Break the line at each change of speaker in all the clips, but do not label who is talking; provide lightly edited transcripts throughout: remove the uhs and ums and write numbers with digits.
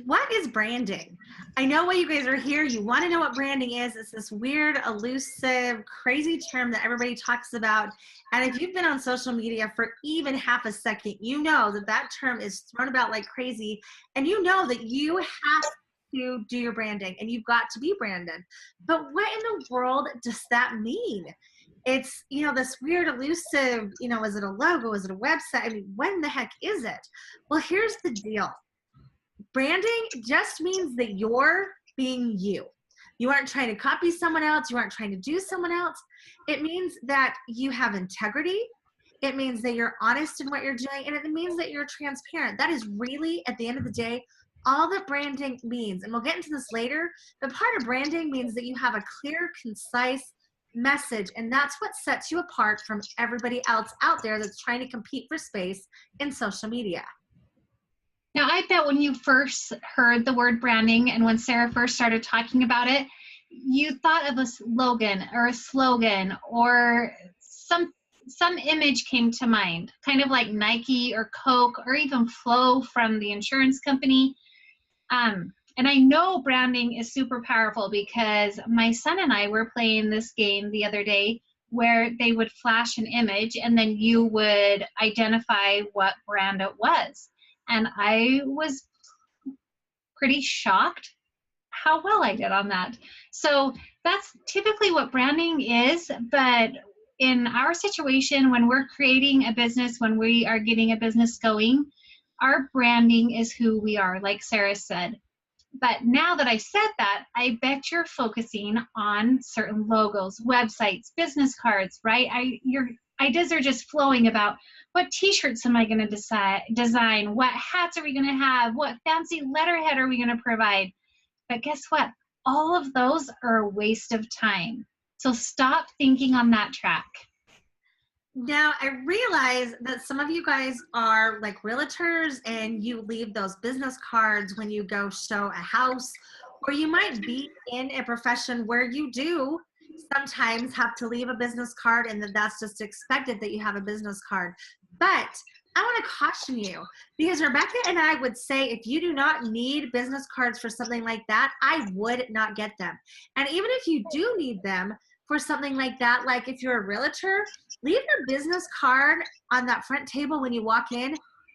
What is branding? I know why you guys are here. You want to know what branding is. It's this weird, elusive, crazy term that everybody talks about. And if you've been on social media for even half a second, you know that that term is thrown about like crazy. And you know that you have to do your branding and you've got to be branded. But what in the world does that mean? It's, this weird, elusive, is it a logo? Is it a website? I mean, what in the heck is it? Well, here's the deal. Branding just means that you're being you. You aren't trying to copy someone else. You aren't trying to do someone else. It means that you have integrity. It means that you're honest in what you're doing. And it means that you're transparent. That is really, at the end of the day, all that branding means. And we'll get into this later. But part of branding means that you have a clear, concise message. And that's what sets you apart from everybody else out there that's trying to compete for space in social media.
Now, I bet when you first heard the word branding and when Sarah first started talking about it, you thought of a slogan or some image came to mind, kind of like Nike or Coke or even Flo from the insurance company. And I know branding is super powerful because my son and I were playing this game the other day where they would flash an image and then you would identify what brand it was. And I was pretty shocked how well I did on that. So that's typically what branding is. But in our situation, when we're creating a business, when we are getting a business going, our branding is who we are, like Sarah said. But now that I said that, I bet you're focusing on certain logos, websites, business cards, right? Your ideas are just flowing about what t-shirts am I going to design, what hats are we going to have, what fancy letterhead are we going to provide. But guess what? All of those are a waste of time. So stop thinking on that track.
Now, I realize that some of you guys are like realtors and you leave those business cards when you go show a house, or you might be in a profession where you do sometimes have to leave a business card and that's just expected that you have a business card. But I want to caution you because Rebecca and I would say if you do not need business cards for something like that, I would not get them. And even if you do need them for something like that, like if you're a realtor, leave your business card on that front table when you walk in,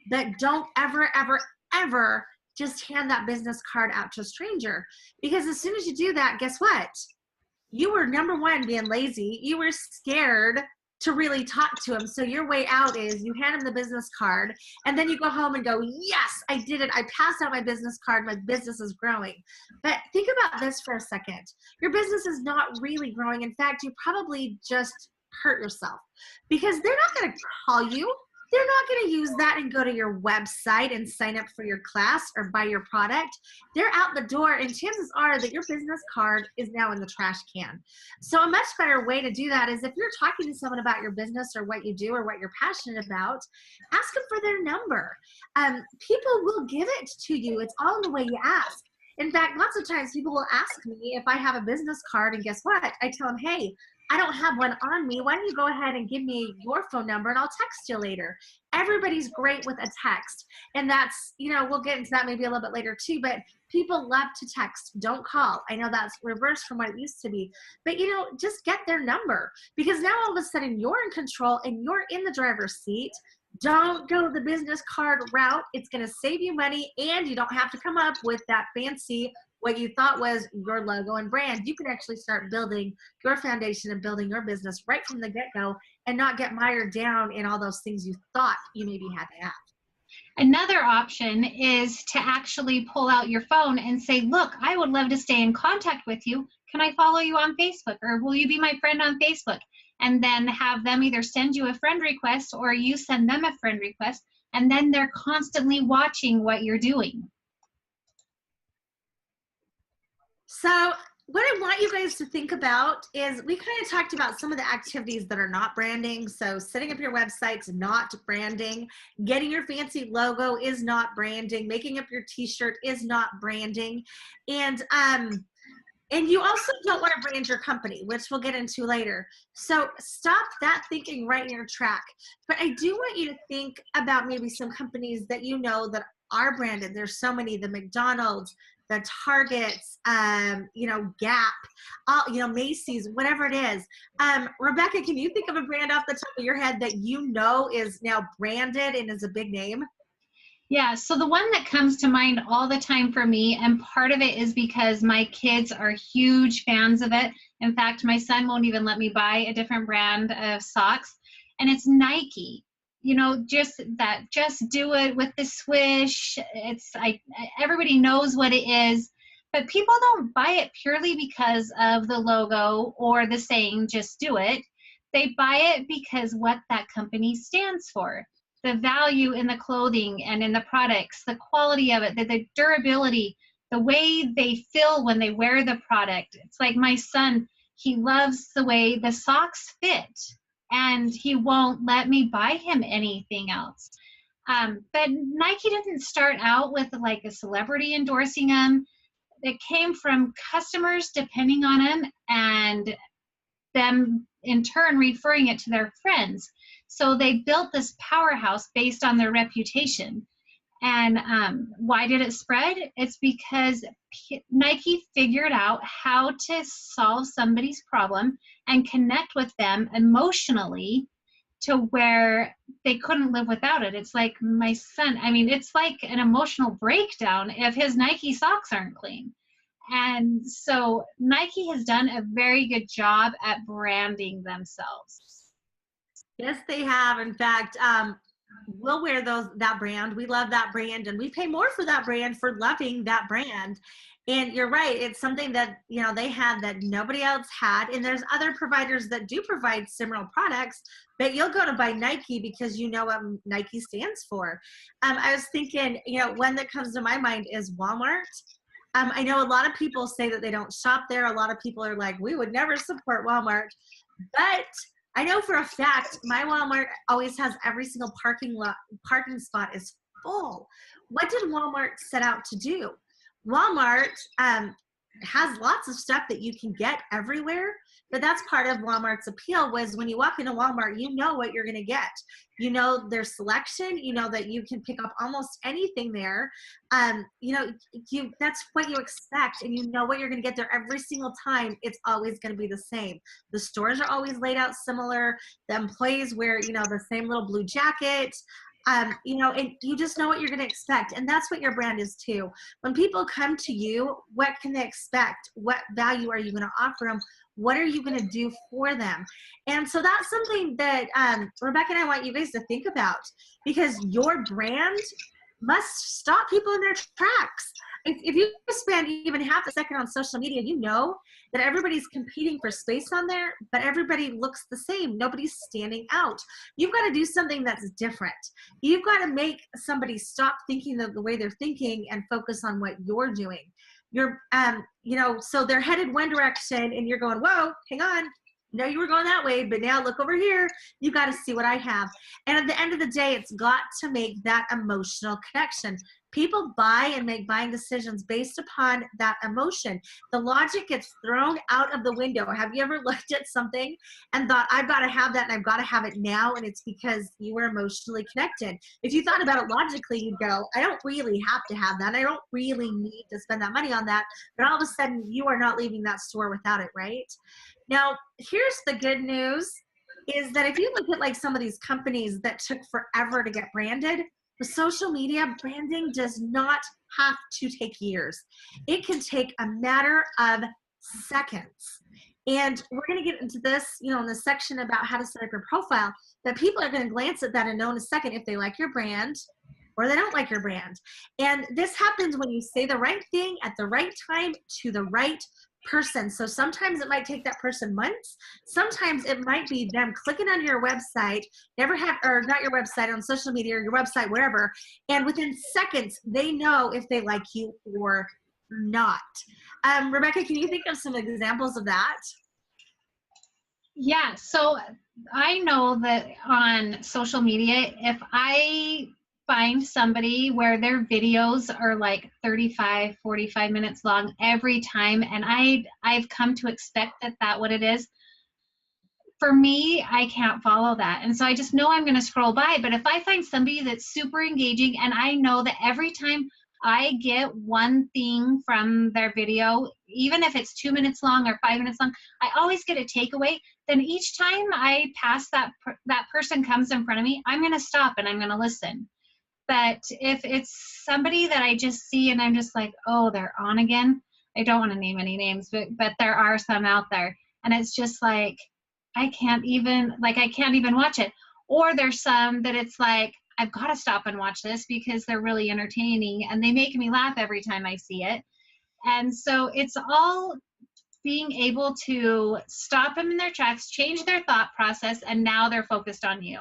but don't ever, ever, ever just hand that business card out to a stranger. Because as soon as you do that, guess what? You were, number one, being lazy. You were scared to really talk to him. So your way out is you hand him the business card and then you go home and go, yes, I did it. I passed out my business card. My business is growing. But think about this for a second. Your business is not really growing. In fact, you probably just hurt yourself because they're not going to call you. They're not going to use that and go to your website and sign up for your class or buy your product. They're out the door, and chances are that your business card is now in the trash can. So a much better way to do that is if you're talking to someone about your business or what you do or what you're passionate about, ask them for their number. People will give it to you. It's all in the way you ask. In fact, lots of times people will ask me if I have a business card, and guess what? I tell them, hey, I don't have one on me. Why don't you go ahead and give me your phone number and I'll text you later. Everybody's great with a text. And that's, we'll get into that maybe a little bit later too, but people love to text. Don't call. I know that's reversed from what it used to be, but just get their number because now all of a sudden you're in control and you're in the driver's seat. Don't go the business card route. It's going to save you money and you don't have to come up with that fancy what you thought was your logo and brand. You can actually start building your foundation and building your business right from the get-go and not get mired down in all those things you thought you maybe had to have.
Another option is to actually pull out your phone and say, look, I would love to stay in contact with you. Can I follow you on Facebook? Or will you be my friend on Facebook? And then have them either send you a friend request or you send them a friend request. And then they're constantly watching what you're doing.
So what I want you guys to think about is we kind of talked about some of the activities that are not branding. So setting up your website's not branding. Getting your fancy logo is not branding. Making up your t-shirt is not branding. And you also don't want to brand your company, which we'll get into later. So stop that thinking right in your track. But I do want you to think about maybe some companies that you know that are branded. There's so many, the McDonald's, the Targets, you know, Gap, all, you know, Macy's, whatever it is. Rebecca, can you think of a brand off the top of your head that you know is now branded and is a big name?
Yeah, so the one that comes to mind all the time for me, and part of it is because my kids are huge fans of it. In fact, my son won't even let me buy a different brand of socks, and it's Nike. You know, just that, just do it with the swish. Everybody knows what it is, but people don't buy it purely because of the logo or the saying, just do it. They buy it because what that company stands for, the value in the clothing and in the products, the quality of it, the durability, the way they feel when they wear the product. It's like my son, he loves the way the socks fit, and he won't let me buy him anything else. But Nike didn't start out with like a celebrity endorsing them. It came from customers depending on them, and them in turn referring it to their friends. So they built this powerhouse based on their reputation. And why did it spread? It's because Nike figured out how to solve somebody's problem and connect with them emotionally to where they couldn't live without it. It's like my son, I mean, it's like an emotional breakdown if his Nike socks aren't clean. And so Nike has done a very good job at branding themselves.
Yes, they have. In fact, we'll wear that brand. We love that brand, and we pay more for that brand for loving that brand. And you're right, it's something that, you know, they had that nobody else had. And there's other providers that do provide similar products, but you'll go to buy Nike because you know what Nike stands for. I was thinking, you know, one that comes to my mind is Walmart. I know a lot of people say that they don't shop there. A lot of people are like, we would never support Walmart. But I know for a fact my Walmart always has every single parking spot is full. What did Walmart set out to do? Walmart has lots of stuff that you can get everywhere, but that's part of Walmart's appeal. Was when you walk into Walmart, you know what you're going to get. You know their selection. You know that you can pick up almost anything there. You know, that's what you expect, and you know what you're going to get there every single time. It's always going to be the same. The stores are always laid out similar. The employees wear, you know, the same little blue jacket. You know, and you just know what you're going to expect. And that's what your brand is too. When people come to you, what can they expect? What value are you going to offer them? What are you going to do for them? And so that's something that Rebecca and I want you guys to think about, because your brand must stop people in their tracks. If you spend even half a second on social media, you know that everybody's competing for space on there, but everybody looks the same. Nobody's standing out. You've got to do something that's different. You've got to make somebody stop thinking the way they're thinking and focus on what you're doing. You're, you know, so they're headed one direction and you're going, whoa, hang on. No, you were going that way, but now look over here. You got to see what I have. And at the end of the day, it's got to make that emotional connection. People buy and make buying decisions based upon that emotion. The logic gets thrown out of the window. Have you ever looked at something and thought, I've got to have that and I've got to have it now? And it's because you were emotionally connected. If you thought about it logically, you'd go, I don't really have to have that. I don't really need to spend that money on that. But all of a sudden, you are not leaving that store without it, right? Now, here's the good news, is that if you look at like some of these companies that took forever to get branded, the social media branding does not have to take years. It can take a matter of seconds. And we're going to get into this, you know, in the section about how to set up your profile, that people are going to glance at that and know in a second if they like your brand or they don't like your brand. And this happens when you say the right thing at the right time to the right person. So sometimes it might take that person months. Sometimes it might be them clicking on your website, or not your website, on social media or your website, wherever. And within seconds, they know if they like you or not. Rebecca, can you think of some examples of that?
Yeah, so I know that on social media, if I find somebody where their videos are like 35, 45 minutes long every time, and I've come to expect that what it is, for me, I can't follow that. And so I just know I'm going to scroll by. But if I find somebody that's super engaging and I know that every time I get one thing from their video, even if it's 2 minutes long or 5 minutes long, I always get a takeaway. Then each time I pass that person comes in front of me, I'm going to stop and I'm going to listen. But if it's somebody that I just see and I'm just like, oh, they're on again. I don't want to name any names, but there are some out there. And it's just like, I can't even watch it. Or there's some that it's like, I've got to stop and watch this because they're really entertaining and they make me laugh every time I see it. And so it's all being able to stop them in their tracks, change their thought process, and now they're focused on you.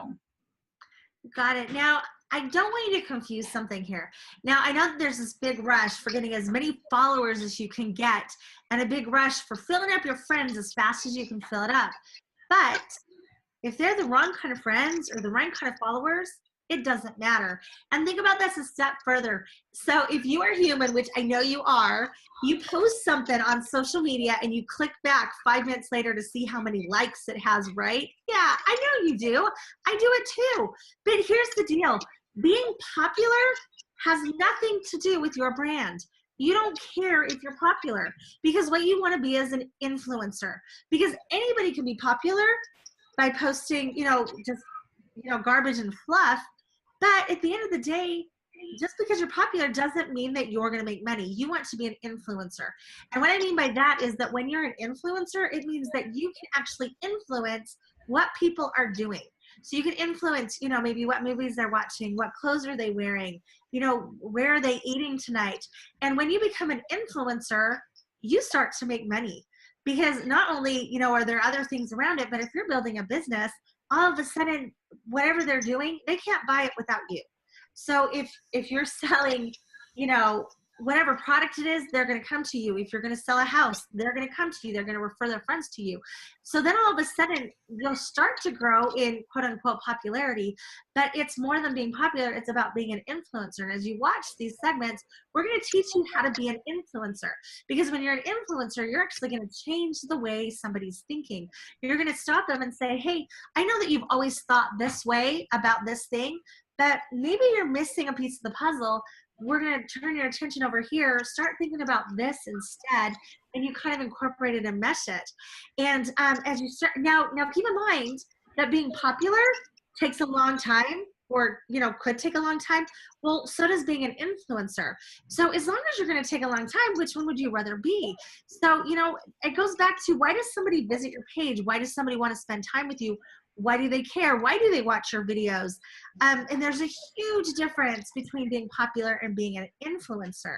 Got it. Now, I don't want you to confuse something here. Now, I know that there's this big rush for getting as many followers as you can get and a big rush for filling up your friends as fast as you can fill it up. But if they're the wrong kind of friends or the right kind of followers, it doesn't matter. And think about this a step further. So if you are human, which I know you are, you post something on social media and you click back 5 minutes later to see how many likes it has, right? Yeah, I know you do. I do it too. But here's the deal. Being popular has nothing to do with your brand. You don't care if you're popular because what you want to be is an influencer, because anybody can be popular by posting, garbage and fluff. But at the end of the day, just because you're popular doesn't mean that you're going to make money. You want to be an influencer. And what I mean by that is that when you're an influencer, it means that you can actually influence what people are doing. So you can influence, maybe what movies they're watching, what clothes are they wearing, where are they eating tonight? And when you become an influencer, you start to make money because not only, are there other things around it, but if you're building a business, all of a sudden, whatever they're doing, they can't buy it without you. So if you're selling, whatever product it is, they're going to come to you. If you're going to sell a house, they're going to come to you. They're going to refer their friends to you. So then all of a sudden, you'll start to grow in quote unquote popularity, but it's more than being popular. It's about being an influencer. And as you watch these segments, we're going to teach you how to be an influencer, because when you're an influencer, you're actually going to change the way somebody's thinking. You're going to stop them and say, hey, I know that you've always thought this way about this thing, but maybe you're missing a piece of the puzzle. We're going to turn your attention over here, start thinking about this instead, and you kind of incorporate it and mesh it. And as you start, now keep in mind that being popular takes a long time, or, could take a long time. Well, so does being an influencer. So as long as you're going to take a long time, which one would you rather be? So, it goes back to, why does somebody visit your page? Why does somebody want to spend time with you? Why do they care? Why do they watch your videos? And there's a huge difference between being popular and being an influencer.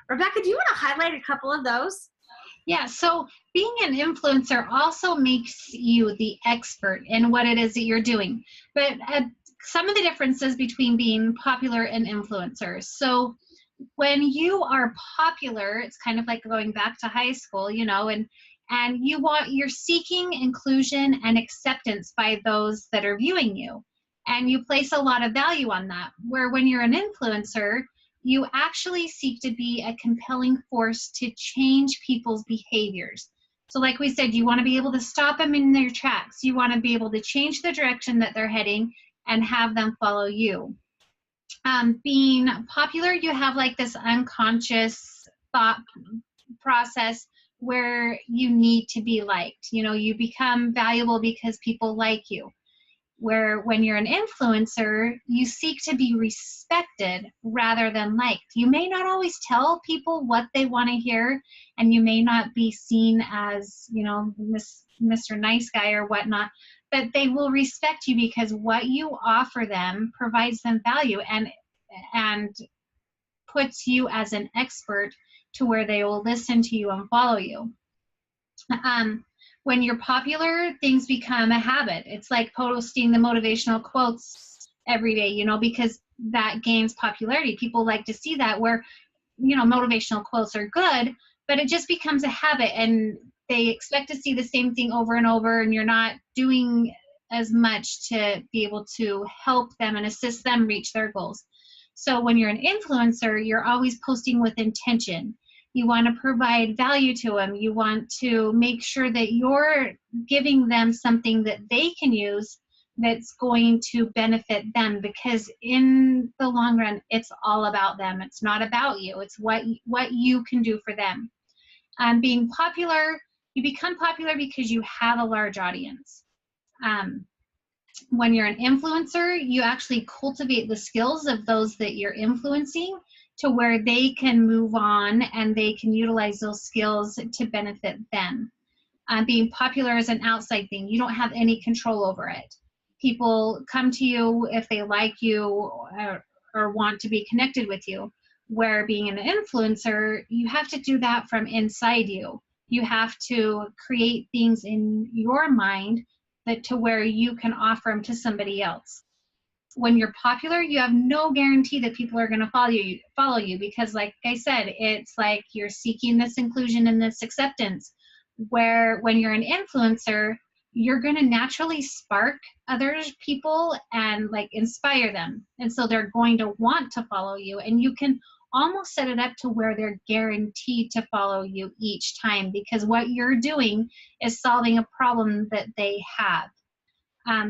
Rebecca, do you want to highlight a couple of those?
Yeah, so being an influencer also makes you the expert in what it is that you're doing. But some of the differences between being popular and influencers. So when you are popular, it's kind of like going back to high school, and you're seeking inclusion and acceptance by those that are viewing you. And you place a lot of value on that. Where when you're an influencer, you actually seek to be a compelling force to change people's behaviors. So like we said, you want to be able to stop them in their tracks. You want to be able to change the direction that they're heading and have them follow you. Being popular, you have like this unconscious thought process where you need to be liked. You become valuable because people like you. Where when you're an influencer, you seek to be respected rather than liked. You may not always tell people what they want to hear, and you may not be seen as, Mr. Nice Guy or whatnot, but they will respect you because what you offer them provides them value and puts you as an expert to where they will listen to you and follow you. When you're popular, things become a habit. It's like posting the motivational quotes every day, because that gains popularity. People like to see that, where, motivational quotes are good, but it just becomes a habit and they expect to see the same thing over and over, and you're not doing as much to be able to help them and assist them reach their goals. So when you're an influencer, you're always posting with intention. You want to provide value to them. You want to make sure that you're giving them something that they can use that's going to benefit them, because in the long run, it's all about them. It's not about you. It's what you can do for them. Being popular, you become popular because you have a large audience. When you're an influencer, you actually cultivate the skills of those that you're influencing to where they can move on and they can utilize those skills to benefit them. Being popular is an outside thing. You don't have any control over it. People come to you if they like you or want to be connected with you. Where being an influencer, you have to do that from inside you. You have to create things in your mind that to where you can offer them to somebody else. When you're popular, you have no guarantee that people are going to follow you because, like I said, it's like you're seeking this inclusion and this acceptance. Where when you're an influencer, you're going to naturally spark other people and like inspire them. And so they're going to want to follow you, and you can almost set it up to where they're guaranteed to follow you each time, because what you're doing is solving a problem that they have.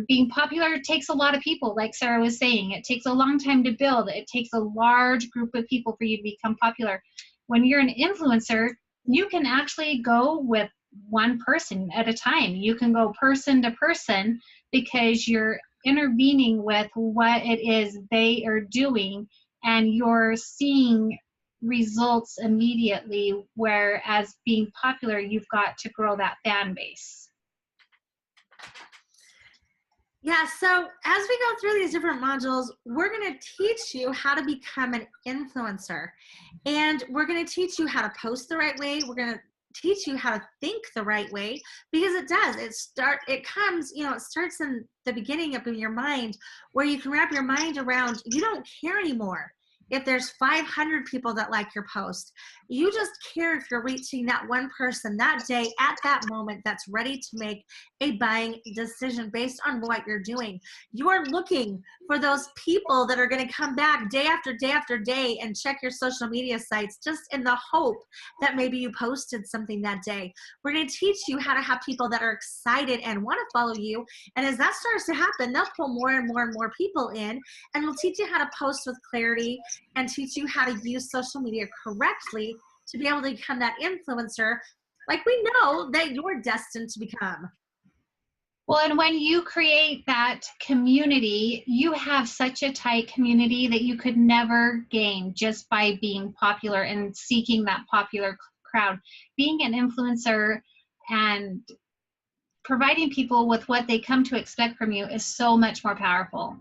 Being popular takes a lot of people, like Sarah was saying. It takes a long time to build. It takes a large group of people for you to become popular. When you're an influencer, you can actually go with one person at a time. You can go person to person because you're intervening with what it is they are doing, and you're seeing results immediately, whereas being popular, you've got to grow that fan base.
Yeah, so as we go through these different modules, we're going to teach you how to become an influencer. And we're going to teach you how to post the right way. We're going to teach you how to think the right way, because it does. It starts in the beginning up in your mind, where you can wrap your mind around, you don't care anymore if there's 500 people that like your post. You just care if you're reaching that one person that day at that moment that's ready to make a buying decision based on what you're doing. You are looking for those people that are going to come back day after day after day and check your social media sites just in the hope that maybe you posted something that day. We're going to teach you how to have people that are excited and want to follow you. And as that starts to happen, they'll pull more and more and more people in, and we'll teach you how to post with clarity and teach you how to use social media correctly to be able to become that influencer like we know that you're destined to become.
Well, and when you create that community, you have such a tight community that you could never gain just by being popular and seeking that popular crowd. Being an influencer and providing people with what they come to expect from you is so much more powerful.